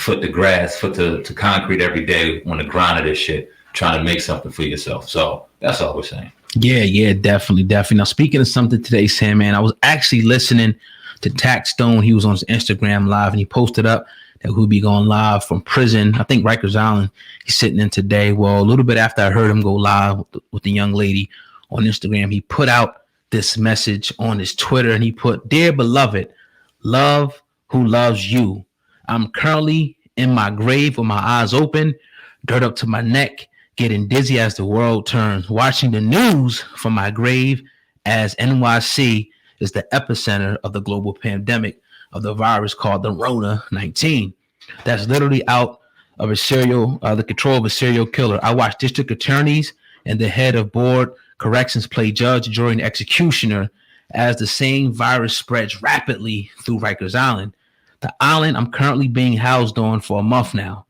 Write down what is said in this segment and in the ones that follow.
foot to grass, foot to concrete every day on the grind of this shit, trying to make something for yourself. So that's all we're saying. Yeah, definitely. Now, speaking of something today, Sam, man, I was actually listening to Taxstone. He was on his Instagram live and he posted up that he'll be going live from prison. I think Rikers Island he's sitting in today. Well, a little bit after I heard him go live with the young lady on Instagram, he put out this message on his Twitter and he put, "Dear beloved, love who loves you. I'm currently in my grave with my eyes open, dirt up to my neck, getting dizzy as the world turns, watching the news from my grave as NYC is the epicenter of the global pandemic of the virus called the Rona-19. That's literally out of the control of a serial killer. I watched district attorneys and the head of board corrections play judge, jury, and executioner as the same virus spreads rapidly through Rikers Island. The island I'm currently being housed on for a month now.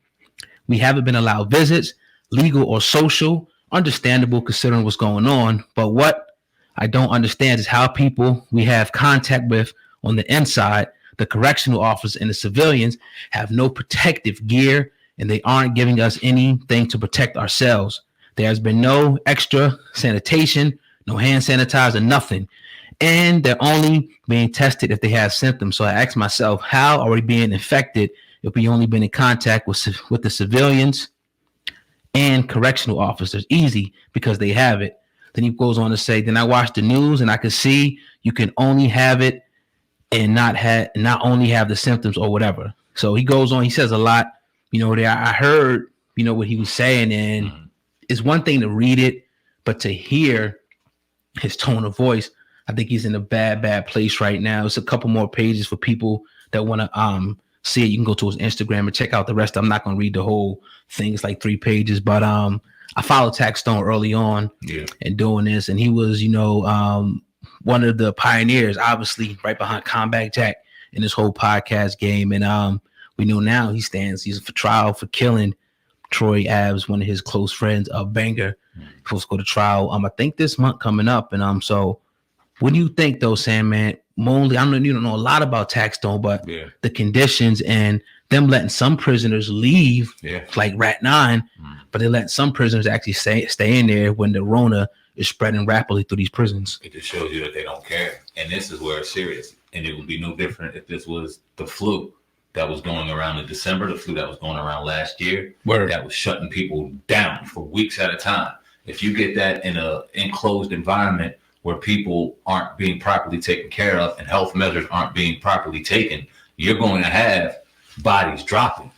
We haven't been allowed visits, legal or social, understandable considering what's going on. But what I don't understand is how people we have contact with on the inside, the correctional officers and the civilians, have no protective gear and they aren't giving us anything to protect ourselves. There's been no extra sanitation, no hand sanitizer, nothing. And they're only being tested if they have symptoms. So I asked myself, how are we being infected if we only been in contact with the civilians and correctional officers? Easy, because they have it. Then he goes on to say, then I watched the news and I could see you can only have it and not only have the symptoms or whatever. So he goes on, he says a lot, there. I heard, what he was saying, and it's one thing to read it, but to hear his tone of voice, I think he's in a bad place right now. It's a couple more pages for people that want to see it. You can go to his Instagram and check out the rest. I'm not going to read the whole thing. It's like 3 pages, but I followed Taxstone early on and doing this, and he was, one of the pioneers, obviously right behind Combat Jack in this whole podcast game. And we know now he's for trial for killing Troy Abs, one of his close friends, Banger. Supposed to go to trial. I think this month coming up. And so what do you think though, Sam, man? Mainly, I know you don't know a lot about Taxstone, but the conditions and them letting some prisoners leave, like Rat 9, but they let some prisoners actually stay in there when the Rona is spreading rapidly through these prisons. It just shows you that they don't care. And this is where it's serious. And it would be no different if this was the flu that was going around in December, the flu that was going around last year, that was shutting people down for weeks at a time. If you get that in an enclosed environment where people aren't being properly taken care of and health measures aren't being properly taken, you're going to have bodies dropping,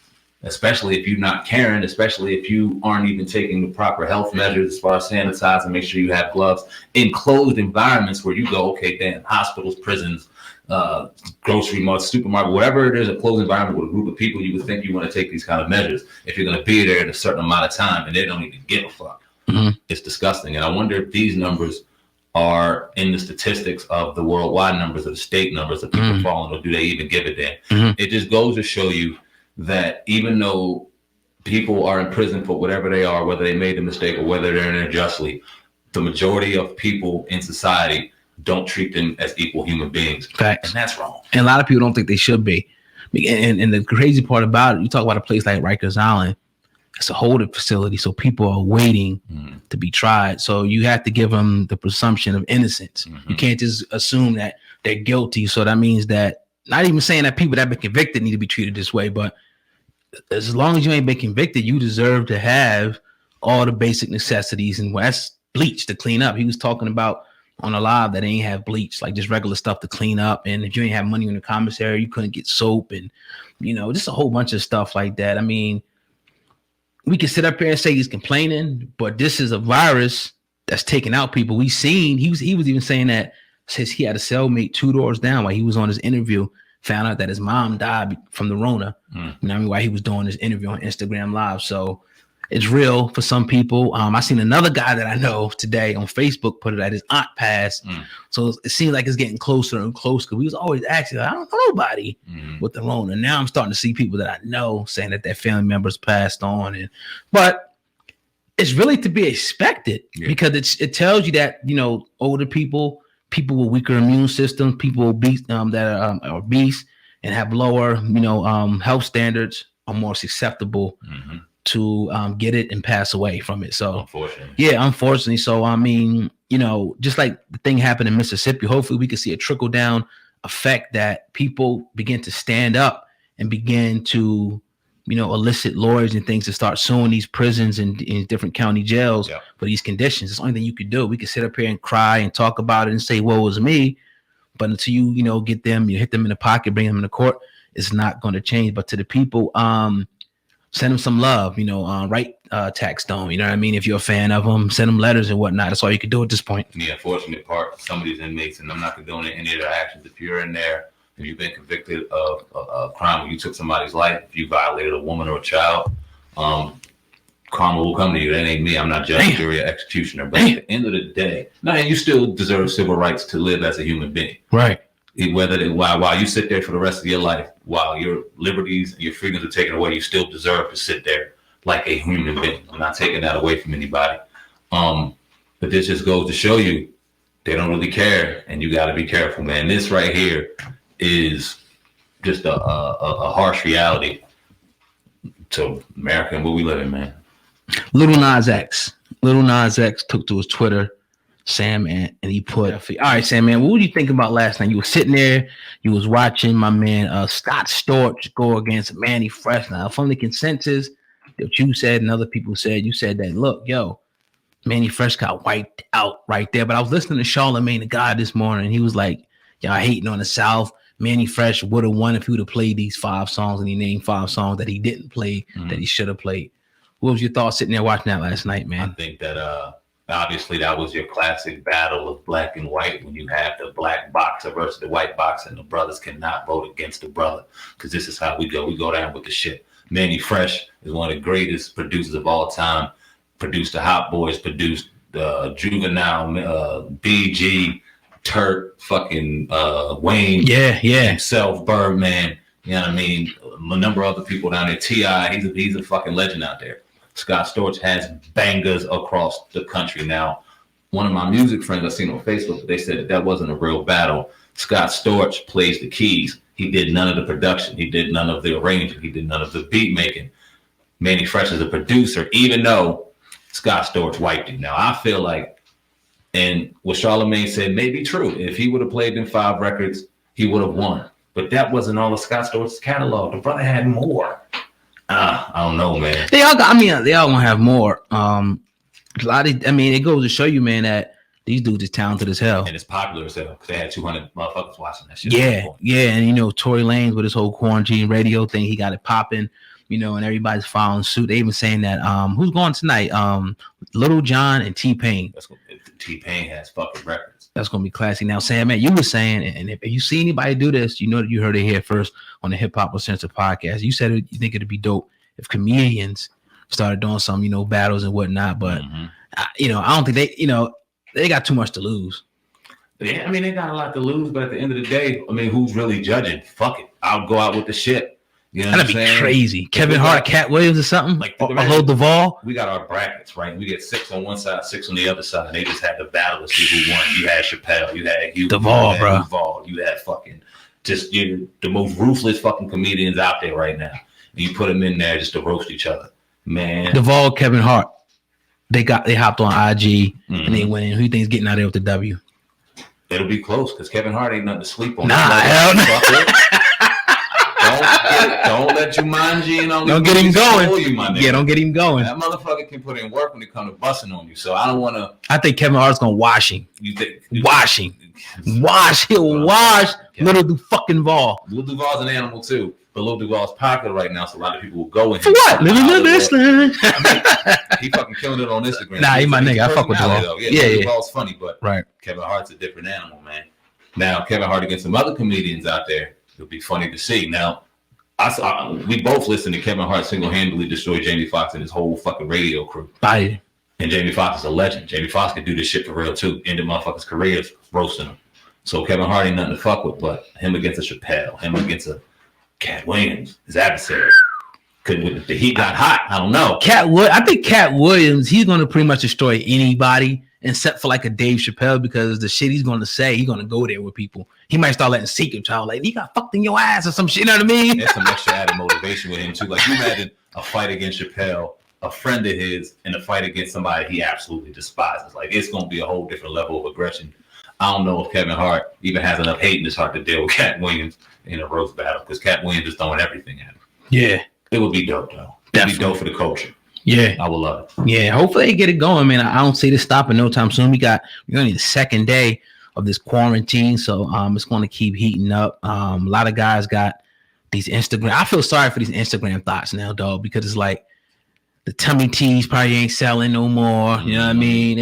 especially if you're not caring, especially if you aren't even taking the proper health measures as far as sanitizing, make sure you have gloves. In closed environments where you go, okay, damn, hospitals, prisons, grocery markets, supermarket, whatever it is, a closed environment with a group of people, you would think you want to take these kind of measures if you're going to be there in a certain amount of time and they don't even give a fuck. It's disgusting. And I wonder if these numbers are in the statistics of the worldwide numbers or the state numbers of people falling, or do they even give a damn? It just goes to show you that even though people are in prison for whatever they are, whether they made a mistake or whether they're in there justly, the majority of people in society don't treat them as equal human beings. Facts. And that's wrong. And a lot of people don't think they should be. And the crazy part about it, you talk about a place like Rikers Island, it's a holding facility, so people are waiting to be tried. So you have to give them the presumption of innocence. You can't just assume that they're guilty. So that means that, not even saying that people that have been convicted need to be treated this way, but as long as you ain't been convicted, you deserve to have all the basic necessities. And that's bleach to clean up. He was talking about on a live that ain't have bleach, like just regular stuff to clean up. And if you ain't have money in the commissary, you couldn't get soap and, just a whole bunch of stuff like that. I mean, we can sit up here and say he's complaining, but this is a virus that's taking out people. We've seen, he was even saying that says he had a cellmate 2 doors down while he was on his interview, found out that his mom died from the Rona, while he was doing this interview on Instagram Live. So it's real for some people. I seen another guy that I know today on Facebook put it that his aunt passed. So it seems like it's getting closer and closer, because we was always asking, I don't know nobody with the Rona. Now I'm starting to see people that I know saying that their family members passed on. But it's really to be expected because it tells you that, older people with weaker immune systems, people obese, that are obese and have lower, health standards are more susceptible to get it and pass away from it. So unfortunately. So I mean, just like the thing happened in Mississippi, hopefully we can see a trickle down effect that people begin to stand up and begin to, elicit lawyers and things to start suing these prisons and in different county jails for these conditions. It's the only thing you could do. We could sit up here and cry and talk about it and say, woe is me. But until you, get them, you hit them in the pocket, bring them into court, it's not going to change. But to the people, send them some love, write Taxstone, you know what I mean? If you're a fan of them, send them letters and whatnot. That's all you can do at this point. The unfortunate part, some of these inmates, and I'm not condoning any of their actions, if you're in there, if you've been convicted of a crime where you took somebody's life, if you violated a woman or a child, karma will come to you. That ain't me. I'm not judge, jury, or executioner. But at the end of the day, you still deserve civil rights to live as a human being. Right. Whether while you sit there for the rest of your life, while your liberties and your freedoms are taken away, you still deserve to sit there like a human being. I'm not taking that away from anybody. But this just goes to show you they don't really care, and you got to be careful, man. This right here is just a harsh reality to America and where we live in, man. Little Nas X took to his Twitter, Sam, and he put, all right, Sam, man, what did you think about last night? You were sitting there, you was watching my man Scott Storch go against Manny Fresh. Now, from the consensus that you said and other people said, you said that, look, Manny Fresh got wiped out right there. But I was listening to Charlamagne the God this morning, and he was like, y'all hating on the South. Manny Fresh would have won if he would have played these 5 songs, and he named 5 songs that he didn't play that he should have played. What was your thoughts sitting there watching that last night, man? I think that obviously that was your classic battle of black and white, when you have the black boxer versus the white boxer, and the brothers cannot vote against the brother, because this is how we go. We go down with the shit. Manny Fresh is one of the greatest producers of all time. Produced the Hot Boys, produced the Juvenile, BG, Turk, fucking Wayne, himself, Birdman. You know what I mean? A number of other people down there. T.I., he's a fucking legend out there. Scott Storch has bangers across the country. Now, one of my music friends I seen on Facebook, they said that wasn't a real battle. Scott Storch plays the keys. He did none of the production. He did none of the arranging. He did none of the beat making. Manny Fresh is a producer, even though Scott Storch wiped him. Now, I feel like, and what Charlamagne said may be true. If he would have played them 5 records, he would have won. But that wasn't all of Scott Storch's catalog. The brother had more. I don't know, man. They all gonna have more. It goes to show you, man, that these dudes is talented as hell. And it's popular as hell, because they had 200 motherfuckers watching that shit. Yeah. And Tory Lanez with his whole quarantine radio thing, he got it popping, and everybody's following suit. They even saying that who's going tonight? Little John and T-Pain. T-Pain has fucking records. That's gonna be classy. Now, Sam, man, you were saying, and if you see anybody do this, you know that you heard it here first on the Hip Hop Uncensored podcast. You said you think it'd be dope if comedians started doing some, battles and whatnot. But I don't think they got too much to lose. Yeah, they got a lot to lose. But at the end of the day, who's really judging? Fuck it, I'll go out with the shit. You know That'd be crazy. Kevin Hart, Cat Williams, or something like Hello Duvall. We got our brackets, right? We get 6 on one side, 6 on the other side, and they just had the battle to see who won. You had Chappelle, you had Hugh Duvall, bro. Duvall, you had fucking just the most ruthless fucking comedians out there right now. And you put them in there just to roast each other, man. Duvall, Kevin Hart, they hopped on IG and they went in. Who you think's getting out there with the W? It'll be close, because Kevin Hart ain't nothing to sleep on. Nah, hell no. Don't let Jumanji and all don't get him going. You, my nigga. Yeah, don't get him going. That motherfucker can put in work when it comes to busting on you. So I don't want to. I think Kevin Hart's gonna wash him. You think? Wash him. He'll wash Little fucking Duval. Lil Duval's an animal too, but Lil Duval's popular right now, so a lot of people will go in. For what? Living this line. He fucking killing it on Instagram. Nah, he my nigga. I fuck with Duval. Yeah. Duval's funny, but right. Kevin Hart's a different animal, man. Now Kevin Hart against some other comedians out there, it'll be funny to see. Now, we both listened to Kevin Hart single-handedly destroy Jamie Foxx and his whole fucking radio crew. Bye. And Jamie Foxx is a legend. Jamie Foxx could do this shit for real too. Ended motherfuckers' careers roasting him. So Kevin Hart ain't nothing to fuck with, but him against a Chappelle, him against a Cat Williams, his adversary. The heat got hot. I don't know. I think Cat Williams, he's gonna pretty much destroy anybody except for like a Dave Chappelle, because the shit he's going to say, he's going to go there with people. He might start letting secret child like, he got fucked in your ass or some shit. You know what I mean? There's some extra added motivation with him too. Like, you imagine a fight against Chappelle, a friend of his, and a fight against somebody he absolutely despises. Like, it's going to be a whole different level of aggression. I don't know if Kevin Hart even has enough hate in his heart to deal with Cat Williams in a roast battle, because Cat Williams is throwing everything at him. Yeah. It would be dope, though. It would be dope for the culture. Yeah. I would love it. Yeah. Hopefully they get it going, man. I don't see this stopping no time soon. We're only the second day of this quarantine, so it's going to keep heating up. A lot of guys got these Instagram. I feel sorry for these Instagram thoughts now, dog, because it's like the tummy teas probably ain't selling no more. You know what I mean?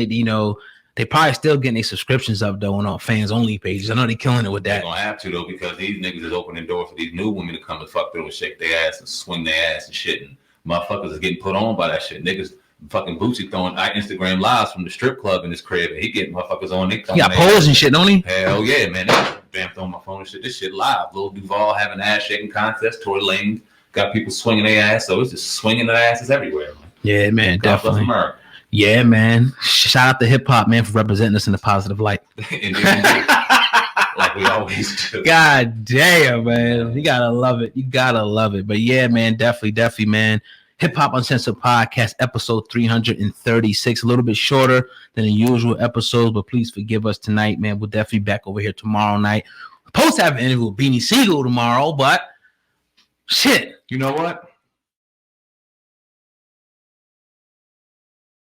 They probably still getting their subscriptions up though on fans only pages. I know they killing it with that. They're gonna have to though, because these niggas is opening the door for these new women to come and fuck through and shake their ass and swing their ass and shit. And motherfuckers is getting put on by that shit. Niggas fucking Bootsy throwing Instagram lives from the strip club in his crib, and he getting motherfuckers on. He got polls and shit, don't he? Hell yeah, man. They vamped on my phone and shit. This shit live. Lil Duval having ass shaking contest. Tory Lanez got people swinging their ass, so it's just swinging their asses everywhere, man. Yeah, man, God definitely. bless America. Yeah, man. Shout out to hip hop, man, for representing us in a positive light. Indeed. Like we always do. God damn, man. You gotta love it. But yeah, man, definitely, man. Hip Hop Uncensored Podcast, episode 336. A little bit shorter than the usual episodes, but please forgive us tonight, man. We'll definitely be back over here tomorrow night. We're supposed to have an interview with Beanie Siegel tomorrow, but shit. You know what?